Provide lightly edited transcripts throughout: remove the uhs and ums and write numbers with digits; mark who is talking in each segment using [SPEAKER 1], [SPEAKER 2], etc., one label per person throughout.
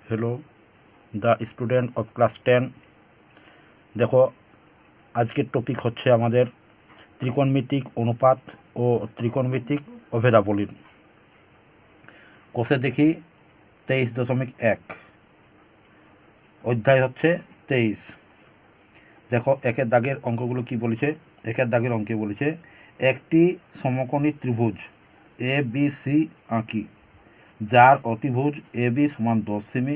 [SPEAKER 1] Hello the student of class 10। देखो আজকের topic হচ্ছে আমাদের ত্রিকোণমিতিক অনুপাত ও ত্রিকোণমিতিক অভেদাবলীর। কোষে দেখি 23.1 অধ্যায় হচ্ছে 23। দেখো একের দাগের অঙ্কগুলো কি বলেছে। একের দাগের অঙ্কে বলেছে একটি সমকোণী ত্রিভুজ এ বি সি আঁকি, যার অতিভুজ এ বি সমান 10 সেমি,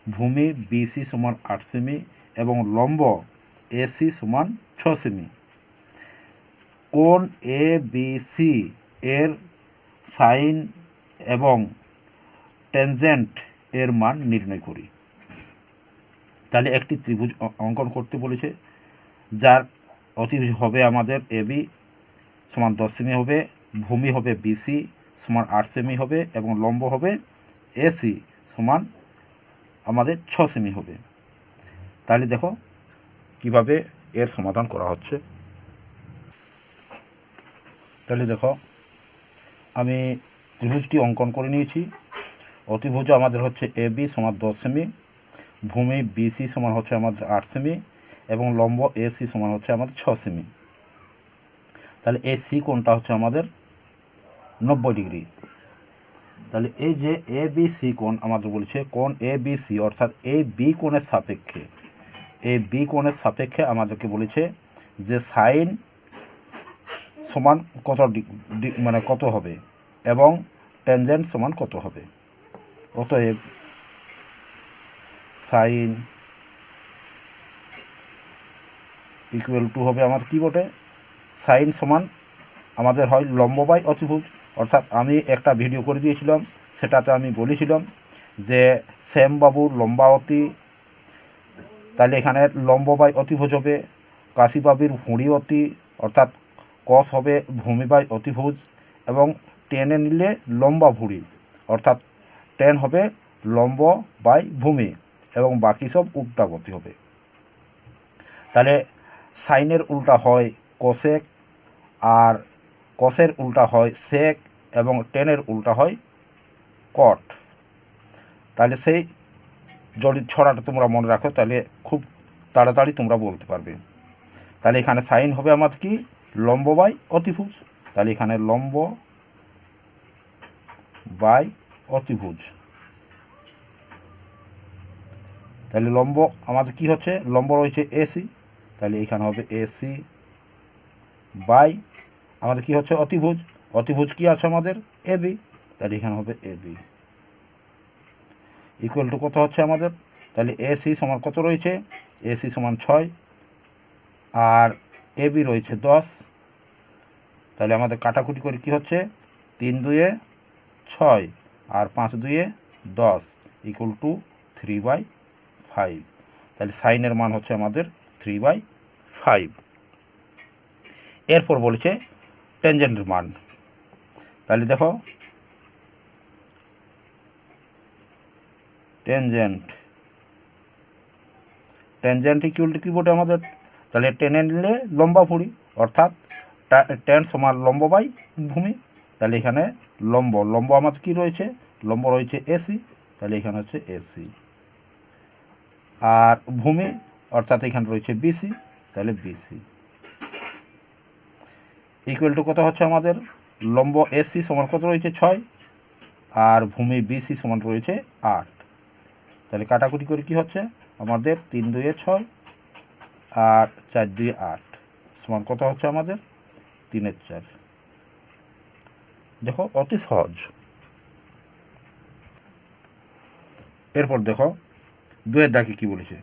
[SPEAKER 1] ভূমি বিসি সমান 8 সেমি এবং লম্ব এসি সমান 6 সেমি। কোণ এ বি সি এর সাইন এবং ট্যানজেন্ট এর মান নির্ণয় করি। তাহলে একটি ত্রিভুজ অঙ্কন করতে বলেছে, যার অতিভুজ হবে আমাদের এ বি সমান 10 সেমি হবে, ভূমি হবে বিসি সমান 8 সেমি হবে এবং লম্ব হবে এসি সমান আমাদের 6 সেমি হবে। তাহলে দেখো কিভাবে এর সমাধান করা হচ্ছে। তাহলে দেখো আমি ত্রিভুজটি অঙ্কন করে নিয়েছি। অতিভুজ আমাদের হচ্ছে এ বি সমান 10 সেমি, ভূমি বিসি সমান হচ্ছে আমাদের 8 সেমি এবং লম্ব এসি সমান হচ্ছে আমাদের 6 সেমি। তাহলে এই সি কোণটা হচ্ছে আমাদের 90 ডিগ্রি। তাহলে এই যে এ বি সি কোণ আমাদের বলছে, কোণ এ বি সি অর্থাৎ এই বি কোণের সাপেক্ষে, এই বি কোণের সাপেক্ষে আমাদেরকে বলেছে যে সাইন সমান কত মানে কত হবে এবং ট্যানজেন্ট সমান কত হবে। অতএব সাইন ইকুয়াল টু হবে আমার কি বটে, সাইন সমান আমাদের হয় লম্ব বাই অতিভুজ। অর্থাৎ আমি একটা ভিডিও করে দিয়েছিলাম, সেটাতে আমি বলেছিলাম যে শ্যামবাবুর লম্বাবতী, তাহলে এখানে লম্ব বাই অতিভুজ হবে, কাশীবাবুর ভুঁড়িবতী অর্থাৎ কস হবে ভূমি বাই অতিভুজ এবং টেনে নিলে লম্বা ভুঁড়ি অর্থাৎ টেন হবে লম্ব বাই ভূমি এবং বাকি সব উল্টা গতি হবে। তাহলে সাইনের উল্টা হয় কোসেক, আর কসের উল্টা হয় সেক এবং টেনের উল্টা হয় কট। তাহলে সেই যদি ছড়াটা তোমরা মনে রাখো তাহলে খুব তাড়াতাড়ি তোমরা বলতে পারবে। তাহলে এখানে সাইন হবে আমাদের কি লম্ব বাই অতিভুজ। তাহলে এখানে লম্ব বাই অতিভুজ। তাহলে লম্ব আমাদের কি হচ্ছে, লম্ব রয়েছে এসি, তাহলে এখানে হবে এসি বাই আমাদের কি হচ্ছে অতিভুজ। অতিভুজ কি আছে আমাদের এ বি, তাহলে এখানে হবে এ বি ইকুয়াল টু কত হচ্ছে আমাদের, তাহলে এসি সমান কত রয়েছে, এসি সমান 6 আর এ বি রয়েছে 10। তাহলে আমাদের কাটাকুটি করে কি হচ্ছে 3 2 6 আর 5 2 10 ইকুয়াল টু 3/5। তাহলে সাইনের মান হচ্ছে আমাদের 3/5। এরপর বলেছে ট্যানজেন্টের মান। তাহলে দেখো ট্যানজেন্ট ইকুয়াল টু কি বটে আমাদের, তাহলে টেনে নিলে লম্বা ভুঁড়ি অর্থাৎ ট্যান সমান লম্ব বাই ভূমি। তাহলে এখানে লম্ব আমাদের কি রয়েছে, লম্ব রয়েছে এসি, তাহলে এখানে হচ্ছে এসি আর ভূমি অর্থাৎ এখানে রয়েছে বিসি, তাহলে বিসি ইকুয়াল টু কত হচ্ছে আমাদের, লম্ব এসি সমান কত রয়েছে 6 আর ভূমি বিসি সমান রয়েছে 8। তাহলে কাটাকুটি করে কি হচ্ছে আমাদের 3 2 6 আর 4 2 8 সমান কত হচ্ছে আমাদের 3 4। দেখো অতি সহজ। এরপর দেখো 2 এর দাগে কি বলেছে,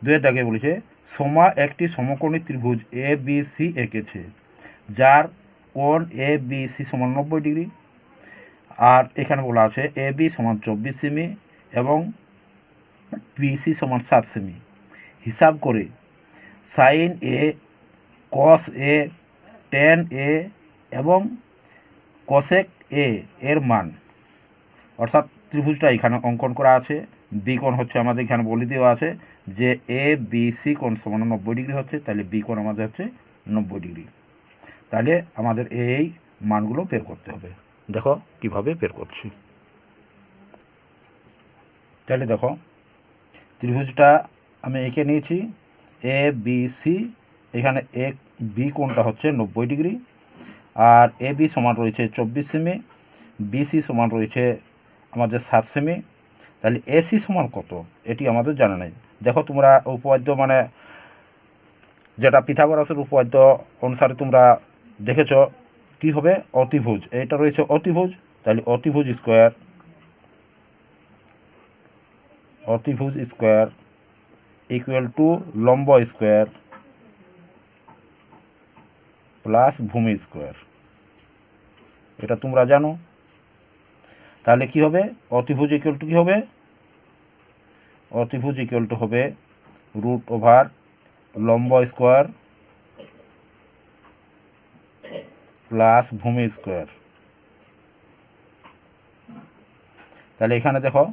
[SPEAKER 1] 2 এর দাগে বলেছে সোমা একটি সমকোণী ত্রিভুজ এ বি সি এঁকেছে, যার কোণ এ বি সি সমান 90 ডিগ্রি। আর এখানে বলা আছে এ বি সমান 24 সেমি এবং বিসি সমান 7 সেমি। হিসাব করে sign A, cos A, tan A এবং কসেক এ এর মান। অর্থাৎ ত্রিভুজটা এখানে অঙ্কন করা আছে, বি কোণ হচ্ছে আমাদের এখানে বলে দেওয়া আছে যে এ বি সি কোণ সমান 90 ডিগ্রি হচ্ছে, তাহলে বি কোণ আমাদের হচ্ছে 90 ডিগ্রি। তাহলে আমাদের এই মানগুলো বের করতে হবে। দেখো কিভাবে বের করছি। তাহলে দেখো ত্রিভুজটা আমি এঁকে নিয়েছি এ বি সি, এখানে এ বি কোণটা হচ্ছে 90 ডিগ্রি, আর এ বি সমান রয়েছে 24 সেমি, বিসি সমান রয়েছে আমাদের 7 সেমি। তাহলে এসি সমান কত এটি আমাদের জানা নেই। দেখো তোমরা উপপাদ্য মানে যেটা পিথাগোরাসের উপপাদ্য অনুসারে তোমরা দেখেছ কি হবে, অতিভুজ, এটা রয়েছে অতিভুজ, তাহলে অতিভুজ স্কোয়ার ইকুয়াল টু লম্ব স্কোয়ার প্লাস ভূমি স্কোয়ার, এটা তোমরা জানো। তাহলে কি হবে, অতিভুজ ইকুয়াল টু কি হবে, অতিভুজ ইকুয়াল টু হবে রুট ওভার লম্ব স্কোয়ার প্লাস ভূমি স্কোয়ার। তাহলে এখানে দেখো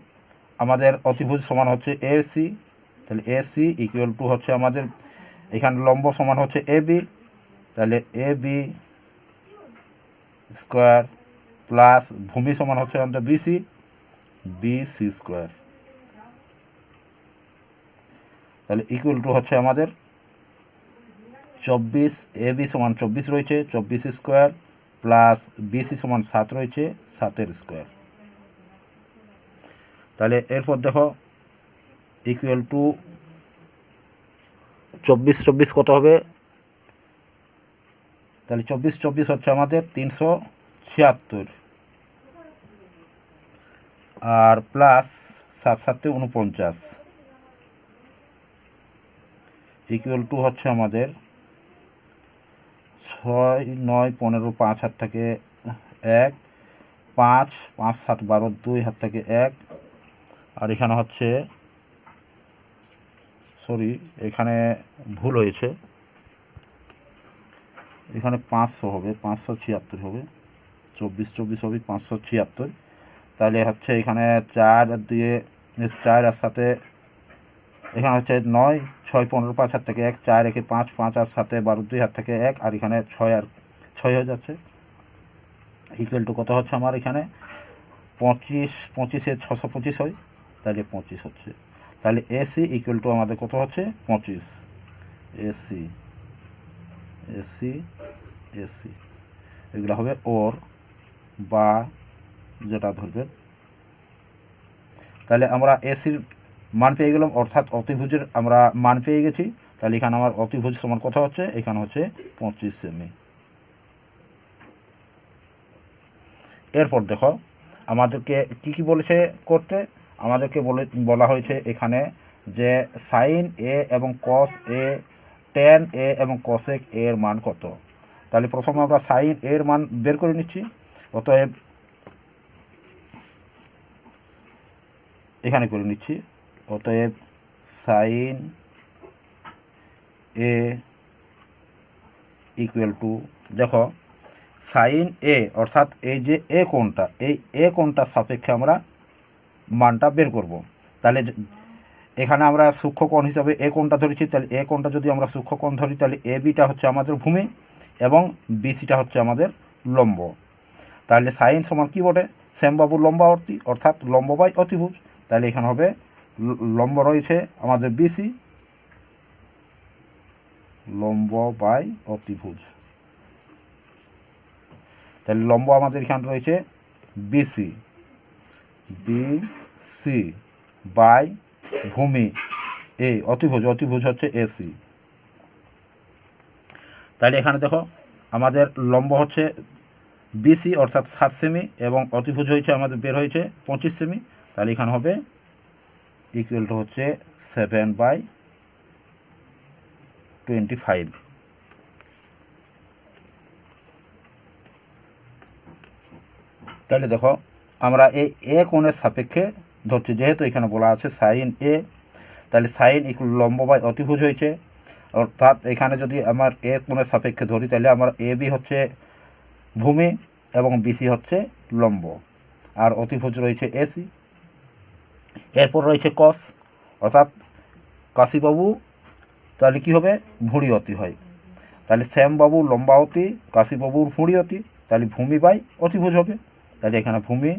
[SPEAKER 1] আমাদের অতিভুজ সমান হচ্ছে এসি, তাহলে এসি ইকুয়াল টু হচ্ছে আমাদের এখানে লম্ব সমান হচ্ছে এ বি, তাহলে এ বি স্কোয়ার প্লাস ভূমি সমান হচ্ছে আমাদের বিসি, বিসি স্কোয়ার। তাহলে ইকুয়াল টু হচ্ছে আমাদের 24, এ বি সমান 24 রয়েছে, 24 স্কোয়ার প্লাস বিসি সমান 7 রয়েছে, 7 স্কোয়ার। তাহলে এরপর দেখো ইকুয়াল টু 24 কত হবে, তাহলে 24 হচ্ছে আমাদের 376, আর প্লাস 7 7 49 ইকুয়াল টু হচ্ছে আমাদের 6 9 15 5 হাত থেকে 1, 5 5 7 12 2 হাত থেকে 1, আর এখানে হচ্ছে সরি এখানে ভুল হয়েছে, এখানে 500 হবে, 576 হবে, 24 হবে 576। তাহলে হচ্ছে এখানে 4 দিয়ে 4 আর সাথে এখানে হচ্ছে 9 6 15 5 হাত থেকে 1, 4 1 5 5 আর 7 12 2 হাত থেকে 1, আর এখানে 6 আর 6 হয়ে যাচ্ছে। ইকুয়াল টু কত হচ্ছে আমার এখানে 25, 25 625 হয়, তাহলে 25 হচ্ছে। তাহলে এসি ইকুয়াল টু আমাদের কত হচ্ছে 25, এসি এসি এসি এগুলো হবে ওর বা যেটা ধরবেন। তাহলে আমরা এসির মান পেয়ে গেলাম, অর্থাৎ অতিভুজের আমরা মান পেয়ে গেছি। তাহলে এখানে আমার অতিভুজ সমান কত হচ্ছে, এখানে হচ্ছে 25 সেমি। এরপর দেখো আমাদেরকে কি কি বলেছে করতে, আমাদেরকে বলা হয়েছে এখানে যে সাইন এ এবং কস এ, ট্যান এ এবং কসেক এ এর মান কত। তাহলে প্রথমে আমরা সাইন এর মান বের করে নিচ্ছি, অতএব এখানে করে নিচ্ছি, অতএব সাইন এ ইকুয়াল টু, দেখো সাইন এ অর্থাৎ এই যে এ কোণটা, এই এ কোণটার সাপেক্ষে আমরা মানটা বের করব। তাহলে এখানে আমরা সূক্ষ্মকোণ হিসাবে এ কোণটা ধরেছি, তাহলে এ কোণটা যদি আমরা সূক্ষ্মকোণ ধরি তাহলে এ বিটা হচ্ছে আমাদের ভূমি এবং বিসিটা হচ্ছে আমাদের লম্ব। তাহলে সাইন সমান কী বটে, শ্যামবাবুর লম্বাবর্তী অর্থাৎ লম্ব বাই অতিভুজ। তাহলে এখানে হবে লম্ব রয়েছে আমাদের বিসি, লম্ব বাই অতিভুজ। তাহলে লম্ব আমাদের এখানে রয়েছে বিসি, বিসি বাই ভূমি এই অতিভুজ হচ্ছে এসি। তাহলে এখানে দেখো আমাদের লম্ব হচ্ছে বিসি অর্থাৎ 7 সেমি এবং অতিভুজ হয়েছে আমাদের বের হয়েছে 25 সেমি। তাহলে এখানে হবে ইকুয়াল টু হচ্ছে 7/25। তাহলে দেখো আমরা এই এ কোণের সাপেক্ষে ধরছি, যেহেতু এখানে বলা আছে সাইন এ, তাহলে সাইন ইকুয়াল লম্ব বাই অতিভুজ হয়েছে, অর্থাৎ এখানে যদি আমার এ কোণের সাপেক্ষে ধরি তাহলে আমার এ বি হচ্ছে ভূমি এবং বিসি হচ্ছে লম্ব, আর অতিভুজ রয়েছে এসি। এরপর রয়েছে কস, অর্থাৎ কাশীবাবু তাহলে কী হবে ভুঁড়ি অতি হয়, তাহলে শ্যামবাবু লম্বাবতী, কাশীবাবুর ভুঁড়ি অতি, তাহলে ভূমি বাই অতিভুজ হবে। তাহলে এখানে ভূমি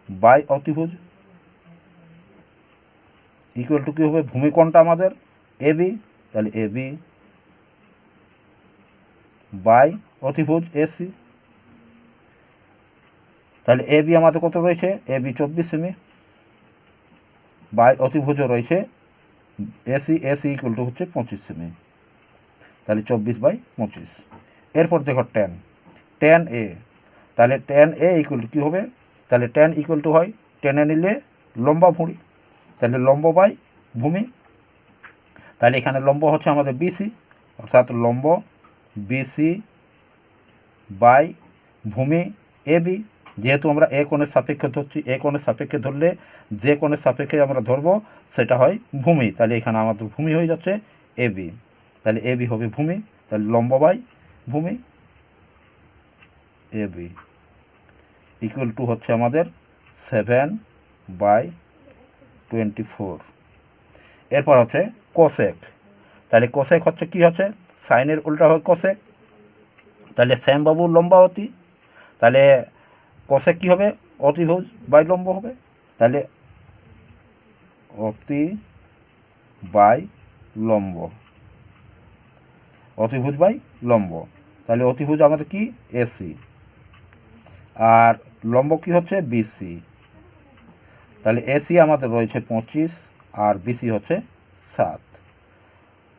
[SPEAKER 1] বাই অতিভুজ ইকুয়াল টু কী হবে, ভূমিকোণটা আমাদের এবি, তাহলে এবি বাই অতিভুজ এসি। তাহলে এবি আমাদের কত রয়েছে, এবি 24 সেমি বাই অতিভুজও রয়েছে এসি, এসি ইকুয়াল টু হচ্ছে 25 সেমি, তাহলে 24/25। এরপর দেখো ট্যান এ, তাহলে ট্যান এ ইকুয়াল টু কী হবে, তাহলে ট্যান ইকুয়াল টু হয় টেনে নিলে লম্বা ভুঁড়ি, তাহলে লম্ব বাই ভূমি। তাহলে এখানে লম্ব হচ্ছে আমাদের বিসি, অর্থাৎ লম্ব বিসি বাই ভূমি এবি। যেহেতু আমরা এ কোণের সাপেক্ষে ধরছি, এ কোণের সাপেক্ষে ধরলে যে কোণের সাপেক্ষে আমরা ধরবো সেটা হয় ভূমি, তাহলে এখানে আমাদের ভূমি হয়ে যাচ্ছে এবি, তাহলে এবি হবে ভূমি, তাহলে লম্ব বাই ভূমি এবি ইকুয়াল টু হচ্ছে আমাদের 7/24। এরপর হচ্ছে কোসেক, তাহলে কোসেক হচ্ছে কি হচ্ছে, সাইনের উল্টা হয় কোসেক, তাহলে শ্যামবাবুর লম্বাবতী, তাহলে কোসেক কি হবে, অতিভুজ বাই লম্ব হবে, তাহলে অতি বাই লম্ব, অতিভুজ বাই লম্ব, তাহলে অতিভুজ আমাদের কি এসি আর লম্ব কি হচ্ছে বিসি, তাহলে এসি আমাদের রয়েছে 25 আর বিসি হচ্ছে 7।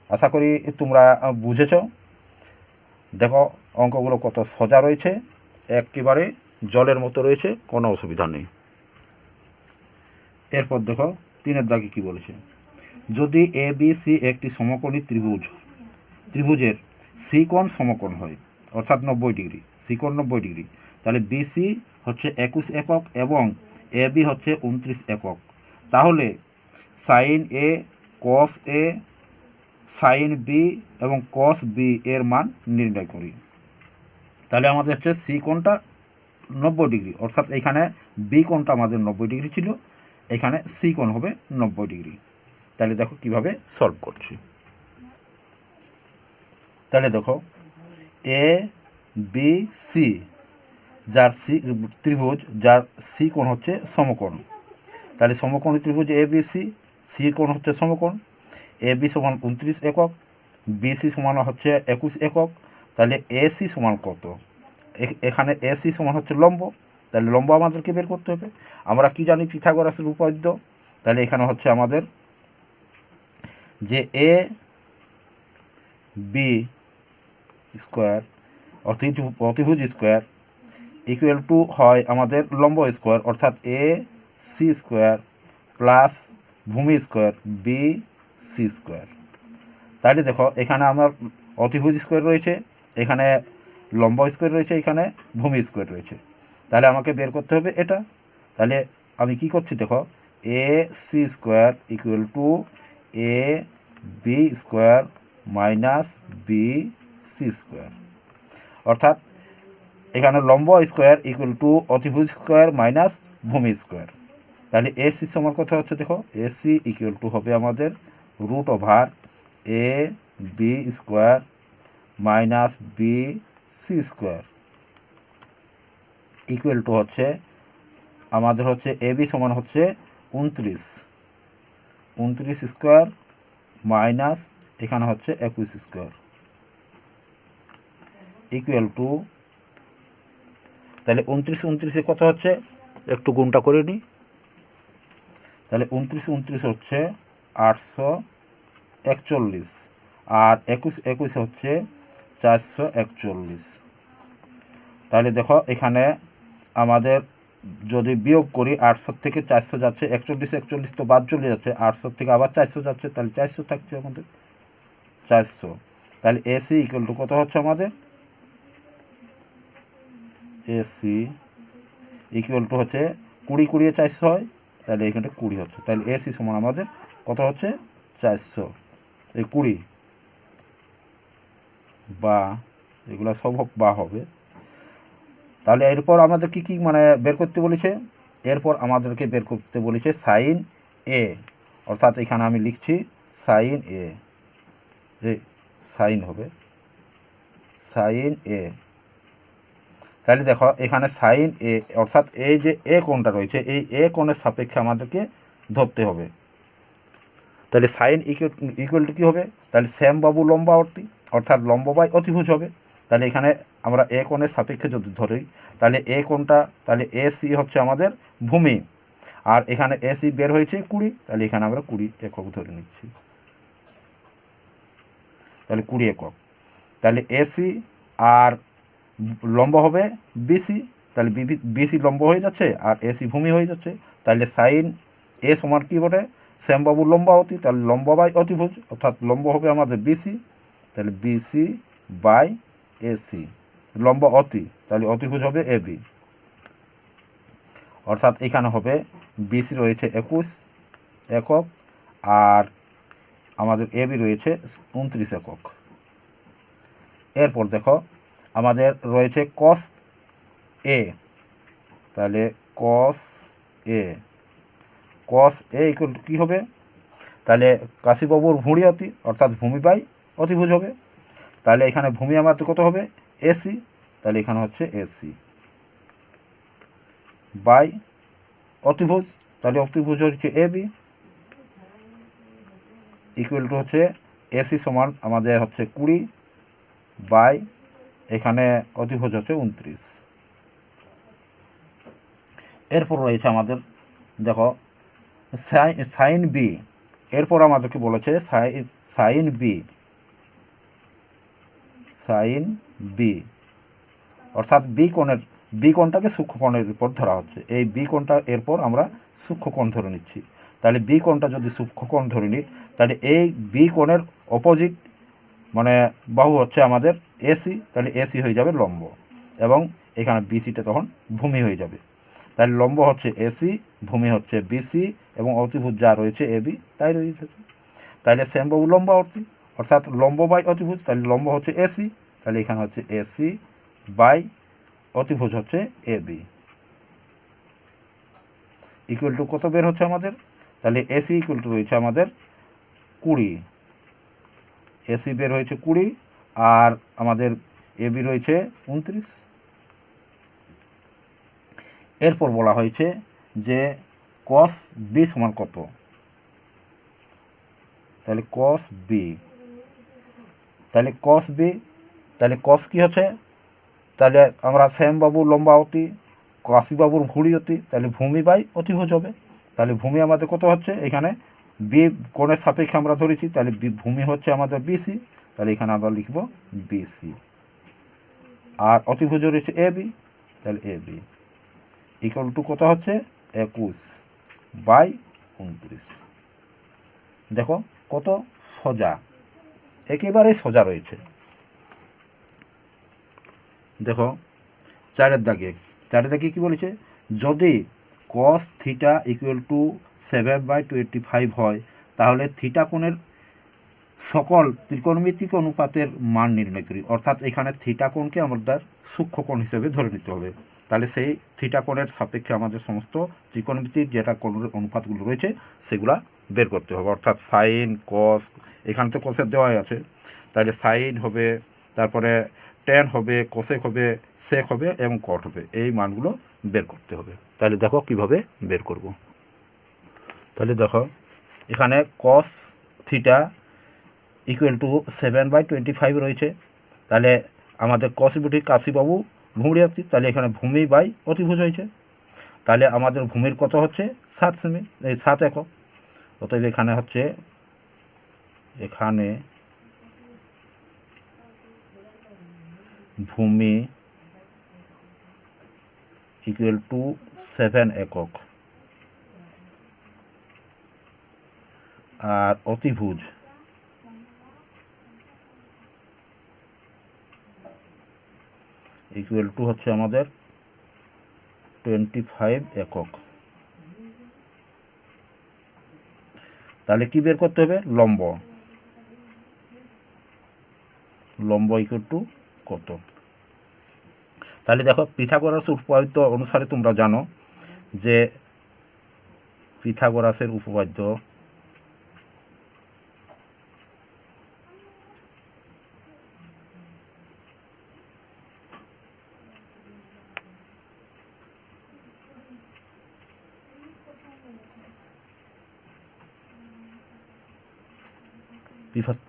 [SPEAKER 1] আশা করি তোমরা বুঝেছ। দেখো অঙ্কগুলো কত সোজা রয়েছে, একেবারে জলের মতো রয়েছে, কোনো অসুবিধা নেই। এরপর দেখো 3 দাগে কি বলেছে, যদি এ বি সি একটি সমকোণী ত্রিভুজের সি কোণ সমকোণ হয়, অর্থাৎ 90 ডিগ্রি, সি কোণ 90 ডিগ্রি, তাহলে বিসি হচ্ছে 21 একক এবং এ বি হচ্ছে 29 একক, তাহলে সাইন এ, কস এ, সাইন বি এবং কস বি এর মান নির্ণয় করি। তাহলে আমাদের হচ্ছে সি কোণটা 90 ডিগ্রি, অর্থাৎ এখানে বি কোণটা আমাদের 90 ডিগ্রি ছিল, এখানে সি কোণ হবে 90 ডিগ্রি। তাহলে দেখো কিভাবে সলভ করছি। তাহলে দেখো এ বি সি, যার সি ত্রিভুজ, যার সি কোণ হচ্ছে সমকোণ, তাহলে সমকোণী ত্রিভুজ এ বি সি, সি কোণ হচ্ছে সমকোণ, এ বি সমান 29 একক, বিসি সমান হচ্ছে 21 একক, তাহলে এসি সমান কত, এখানে এসি সমান হচ্ছে লম্ব, তাহলে লম্ব আমাদেরকে বের করতে হবে। আমরা কি জানি পিথাগোরাসের উপপাদ্য, তাহলে এখানে হচ্ছে আমাদের যে এ বি স্কোয়ার অতিভুজ স্কোয়ার ইকুয়াল টু হয় আমাদের লম্ব স্কোয়ার, অর্থাৎ এ সি স্কোয়ার প্লাস ভূমি স্কোয়ার বি সি স্কোয়ার। তাহলে দেখো এখানে আমার অতিভুজ স্কোয়ার রয়েছে, এখানে লম্ব স্কোয়ার রয়েছে, এখানে ভূমি স্কোয়ার রয়েছে, তাহলে আমাকে বের করতে হবে এটা। তাহলে আমি কি করছি, দেখো A C square equal to A B square minus B C square, অর্থাৎ এখানে লম্ব স্কোয়ার ইকুয়াল টু অতিভুজ স্কোয়ার মাইনাস ভূমি স্কোয়ার। তাহলে এসি সমান কথা হচ্ছে, দেখো এসি ইকুয়াল টু হবে আমাদের root over A B square minus B C square equal to হচ্ছে আমাদের হচ্ছে এ বি সমান হচ্ছে 29 স্কোয়ার মাইনাস এখানে হচ্ছে 21 স্কোয়ার ইকুয়াল টু, তাহলে 29 কত হচ্ছে, একটু গুণটা করে নিই, তাহলে 29 হচ্ছে 841 আর 21 হচ্ছে 441। তাহলে দেখো এখানে আমাদের যদি বিয়োগ করি 800 থেকে 400 যাচ্ছে, 41 তো বাদ চলে যাচ্ছে, 800 থেকে আবার 400 যাচ্ছে, তাহলে 400 থাকছে আমাদের 400। তাহলে এসি ইকুয়াল টু কত হচ্ছে আমাদের, এসি ইকুয়াল টু হচ্ছে 20 400 হয়, তাহলে এখানে 20 হচ্ছে, তাহলে এসি সমান আমাদের কত হচ্ছে 400, এই 20 বা এগুলো সব বা হবে। তাহলে এরপর আমাদের কি কি মানে বের করতে বলেছে, এরপর আমাদেরকে বের করতে বলেছে সাইন এ, অর্থাৎ এখানে আমি লিখছি সাইন এ, সাইন হবে সাইন এ, তাহলে দেখো এখানে সাইন এ, অর্থাৎ এই যে এ কোণটা রয়েছে, এই এ কোণের সাপেক্ষে আমাদেরকে ধরতে হবে। তাহলে সাইন ইকুয়াল টু কী হবে? তাহলে শ্যামবাবু লম্বাবর্তী, অর্থাৎ লম্ব বাই অতিভুজ হবে। তাহলে এখানে আমরা এ কোণের সাপেক্ষে যদি ধরি, তাহলে এ কোণটা, তাহলে এ সি হচ্ছে আমাদের ভূমি, আর এখানে এ সি বের হয়েছে 20, তাহলে এখানে আমরা 20 একক ধরে নিচ্ছি। তাহলে 20 একক। তাহলে এসি আর লম্ব হবে বিসি, তাহলে বিসি লম্ব হয়ে যাচ্ছে আর এসি ভূমি হয়ে যাচ্ছে। তাহলে সাইন এ সমান কী বটে? শ্যামবাবুর লম্বাবতী, তাহলে লম্ব বাই অতিভুজ, অর্থাৎ লম্ব হবে আমাদের বিসি, তাহলে বিসি বাই এসি, লম্ব অতি, তাহলে অতিভুজ হবে এবি, অর্থাৎ এখানে হবে বিসি রয়েছে 21 একক আর আমাদের এবি রয়েছে 29 একক। এরপর দেখো আমাদের রয়েছে কস এ, তাহলে কস এ ইকুয়াল টু কী হবে? তাহলে কাশীবাবুর ভুঁড়ি অতি, অর্থাৎ ভূমি বাই অতিভুজ হবে। তাহলে এখানে ভূমি আমাদের কত হবে? এসি, তাহলে এখানে হচ্ছে এসি বাই অতিভুজ, তাহলে অতিভুজ হচ্ছে এবি ইকুয়াল টু হচ্ছে এসি সমান আমাদের হচ্ছে 20 বাই এখানে অতিভুজ হচ্ছে 29। এরপর রয়েছে আমাদের দেখো সাইন বি, এরপর আমাদেরকে বলেছে সাইন বি, অর্থাৎ বি কোণটাকে সূক্ষ্মকোণের উপর ধরা হচ্ছে। এই বি কোণটা এরপর আমরা সূক্ষ্মকোণ ধরে নিচ্ছি। তাহলে বি কোণটা যদি সূক্ষ্মকোণ ধরে নিই, তাহলে এই বি কোণের অপোজিট মানে বাহু হচ্ছে আমাদের এসি, তাহলে এসি হয়ে যাবে লম্ব এবং এখানে বিসিটা তখন ভূমি হয়ে যাবে। তাহলে লম্ব হচ্ছে এসি, ভূমি হচ্ছে বিসি এবং অতিভুজ যা রয়েছে এবি তাই রয়েছে। তাহলে শ্যামবাবু লম্বাবর্তী, অর্থাৎ লম্ব বাই অতিভুজ, তাহলে লম্ব হচ্ছে এসি, তাহলে এখানে হচ্ছে এসি বাই অতিভুজ হচ্ছে এবি ইকুয়াল টু কত বের হচ্ছে আমাদের? তাহলে এসি ইকুয়াল টু রয়েছে আমাদের 20, এসি বের হয়েছে 20 আর আমাদের এবি রয়েছে 29। এরপর বলা হয়েছে যে কস বি সমান কত? তাহলে কস বি, তাহলে কস কি হচ্ছে? তাহলে আমরা শ্যামবাবু লম্বাবতী, কাশীবাবুর ভুঁড়ি অতি, তাহলে ভূমি বাই অতিভুজ হবে। তাহলে ভূমি আমাদের কত হচ্ছে? এখানে বি কোণের সাপেক্ষে আমরা ধরেছি, তাহলে ভূমি হচ্ছে আমাদের বিসি, তাহলে এখানে আমরা লিখব বিসি আর অতিভুজ রয়েছে এবি, তাহলে এবি ইকুয়াল টু কত হচ্ছে? 21 বাই 29। দেখো কত সোজা, একেবারেই সোজা রয়েছে। দেখো চারের দাগে কি বলেছে? যদি কস থিটা ইকুয়াল টু 7/25 হয়, তাহলে থিটা কোণের সকল ত্রিকোণমিতিক অনুপাতের মান নির্ণয় করি। অর্থাৎ এখানে থিটা কোণকে আমাদের সূক্ষ্মকোণ হিসেবে ধরে নিতে হবে। তাহলে সেই থিটা কোণের সাপেক্ষে আমাদের সমস্ত ত্রিকোণমিতিক যেটা কোণের অনুপাতগুলো রয়েছে সেগুলা বের করতে হবে। অর্থাৎ সাইন কস, এখানে তো কসের দেওয়াই আছে, তাহলে সাইন হবে, তারপরে ট্যান হবে, কোসেক হবে, সেক হবে এবং কট হবে, এই মানগুলো বের করতে হবে। তাহলে দেখো কিভাবে বের করব। তাহলে দেখো এখানে কস থিটা ইকুয়াল টু 7/25 রয়েছে, তাহলে আমাদের কসবিটি কাশীবাবু ভূমি অতি, তাহলে এখানে ভূমি বাই অতিভুজ হয়েছে, তাহলে আমাদের ভূমির কত হচ্ছে? 7 সেমি, এই 7 একক। অতএব এখানে হচ্ছে ভূমি ইকুয়াল টু 7 একক আর অতিভুজ ইকুয়াল টু হচ্ছে আমাদের 25 একক। তাহলে কি বের করতে হবে? লম্ব ইকুয়াল টু কত? তাহলে দেখো পিথাগোরাস উপপাদ্য অনুসারে তোমরা জানো যে পিথাগোরাসের উপপাদ্য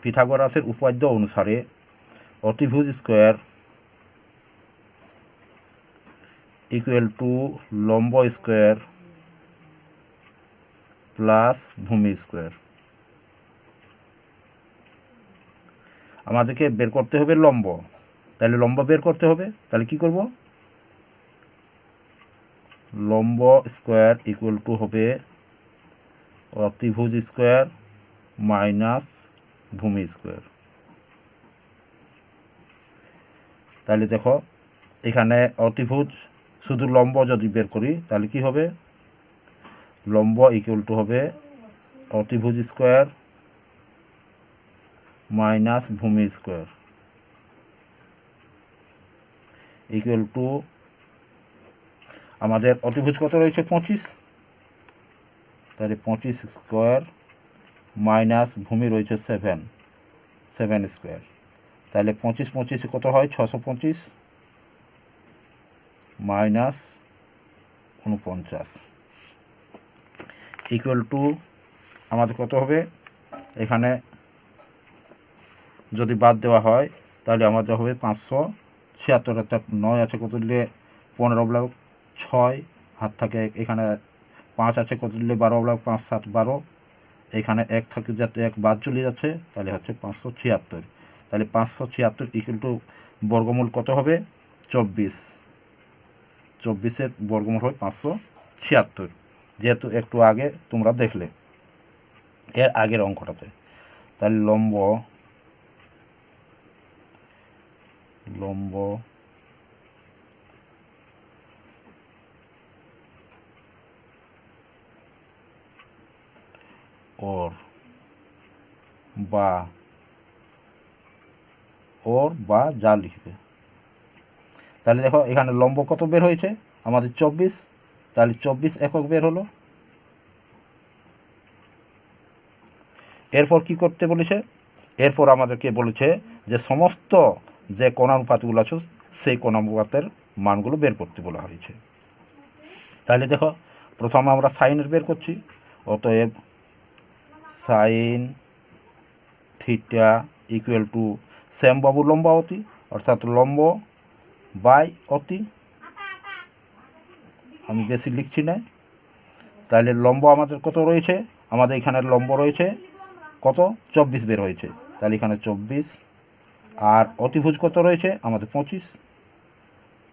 [SPEAKER 1] পিথাগোরাসের উপপাদ্য অনুসারে অতিভুজ স্কোয়ার ইকুয়াল টু লম্ব স্কোয়ার প্লাস ভূমি স্কোয়ার। আমাদেরকে বের করতে হবে লম্ব, তাহলে লম্ব বের করতে হবে। তাহলে কি করব, লম্ব স্কোয়ার ইকুয়াল টু হবে অতিভুজ স্কোয়ার মাইনাস ভূমি স্কোয়ার। তাহলে দেখো এখানে অতিভুজ শুধু লম্ব যদি বের করি তাহলে কি হবে, লম্ব ইকুয়াল টু হবে অতিভুজ স্কোয়ার মাইনাস ভূমি স্কোয়ার ইকুয়াল টু আমাদের অতিভুজ কত রয়েছে 25, তাহলে 25 স্কোয়ার মাইনাস ভূমি রয়েছে 7 স্কোয়ার। তাহলে 25 25 কত হয় 625 মাইনাস 49 ইকুয়াল টু আমাদের কত হবে, এখানে যদি বাদ দেওয়া হয় তাহলে আমাদের হবে 576, অর্থাৎ 9 আছে কত দিলে 15 6 হাত থাকে, এখানে 5 আছে কত দিলে 12 5 7 12, এখানে 1 থাকে যাতে 1 বাদ চলে যাচ্ছে, তাহলে হচ্ছে 576। তাহলে 576 ইকুয়াল টু বর্গমূল কত হবে 24, 24-এর বর্গমূল হয় 576, যেহেতু একটু আগে তোমরা দেখলে এর আগের অঙ্কটাতে। তাহলে লম্ব ওর বা যা লিখবে। তাহলে দেখো এখানে লম্ব কত বের হয়েছে আমাদের 24, তাহলে 24 একক বের হলো। এরপর কি করতে বলেছে, এরপর আমাদেরকে বলেছে যে সমস্ত যে কোণানুপাতগুলো আছে সেই কোণানুপাতের মানগুলো বের করতে বলা হয়েছে। তাহলে দেখো প্রথমে আমরা সাইনের বের করছি, অতএব সাইন থিটা ইকুয়াল টু শ্যামবাবু লম্বা অতি, অর্থাৎ লম্ব বাই অতি, আমি বেশি লিখছি না। তাহলে লম্ব আমাদের কত রয়েছে, আমাদের এখানে লম্ব রয়েছে কত 24 বের হয়েছে, তাহলে এখানে 24, আর অতিভুজ কত রয়েছে আমাদের 25,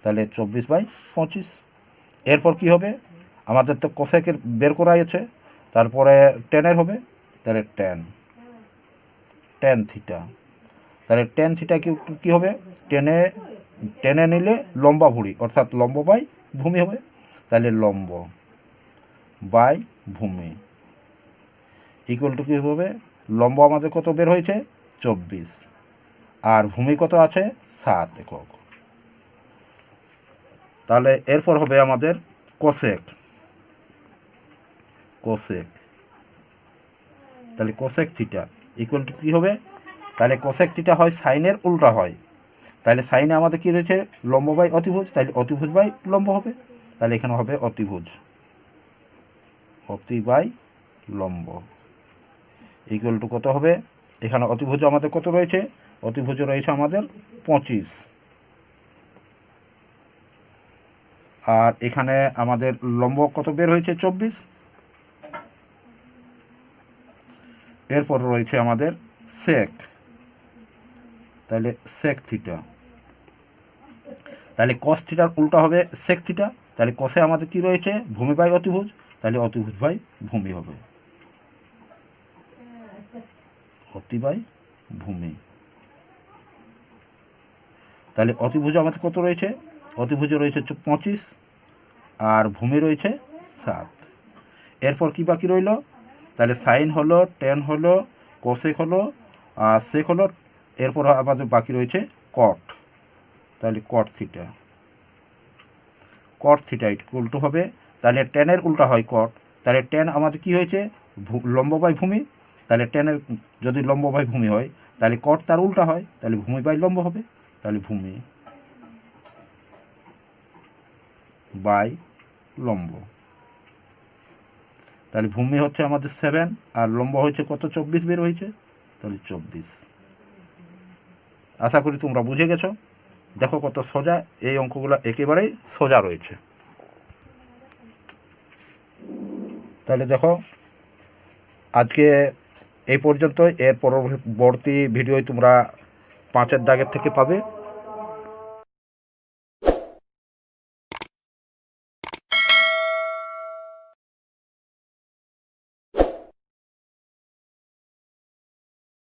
[SPEAKER 1] তাহলে 24/25। এরপর কি হবে, আমাদের তো কোসেকের বের করা আছে, তারপরে টেনের হবে, তাহলে টেন থিটা, তাহলে টেন থিটা কি হবে, টেনে নিলে লম্বা ভুঁড়ি অর্থাৎ লম্ব বাই ভূমি হবে, তাহলে লম্ব বাই ভূমি ইকুয়াল টু কী হবে, লম্ব আমাদের কত বের হয়েছে 24, আর ভূমি কত আছে 7 একক। তাহলে এরপর হবে আমাদের কোসেক, তাহলে কোসেক থিটা ইকুয়াল টু কী হবে, তাহলে কোসেক থিটা হয় সাইনের উল্টা হয়, তাহলে সাইনে আমাদের কী রয়েছে লম্ব বাই অতিভুজ, তাহলে অতিভুজ বাই লম্ব হবে, তাহলে এখানে হবে অতি বাই লম্ব ইকুয়াল টু কত হবে, এখানে অতিভুজ আমাদের কত রয়েছে, অতিভুজ রয়েছে আমাদের 25, আর এখানে আমাদের লম্ব কত বের হয়েছে 24, এরপর রয়েছে আমাদের সেক, তাহলে সেক থিটা, তাহলে কস থিটার উল্টা হবে সেক থিটা, তাহলে কসে আমাদের কি রয়েছে ভূমি বাই অতিভুজ, তাহলে অতিভুজ বাই ভূমি হবে, অতি বাই ভূমি। তাহলে অতিভুজ আমাদের কত রয়েছে, অতিভুজ রয়েছে 25, আর ভূমি রয়েছে 7। এরপর কি বাকি রইল, তাহলে সাইন হলো, টেন হলো, কোসেক হলো, আর সেক হলো, এরপর আমাদের বাকি রয়েছে কট, তাহলে কট থিটা উল্টো হবে, তাহলে টেনের উল্টা হয় কট, তাহলে টেন আমাদের কি হয়েছে লম্ব বাই ভূমি, তাহলে টেনের যদি লম্ব বাই ভূমি হয় তাহলে কট তার উল্টা হয়, তাহলে ভূমি বাই লম্ব হবে, তাহলে ভূমি বাই লম্ব, তাহলে ভূমি হচ্ছে আমাদের 7 আর লম্ব হয়েছে কত 24 বের হয়েছে, তাহলে 24। আশা করি তোমরা বুঝে গেছো। দেখো কত সোজা, এই অঙ্কগুলো একেবারেই সোজা রয়েছে। তাহলে দেখো আজকে এই পর্যন্ত। এর পরবর্তী ভিডিওয় তোমরা 5-এর দাগের থেকে পাবে।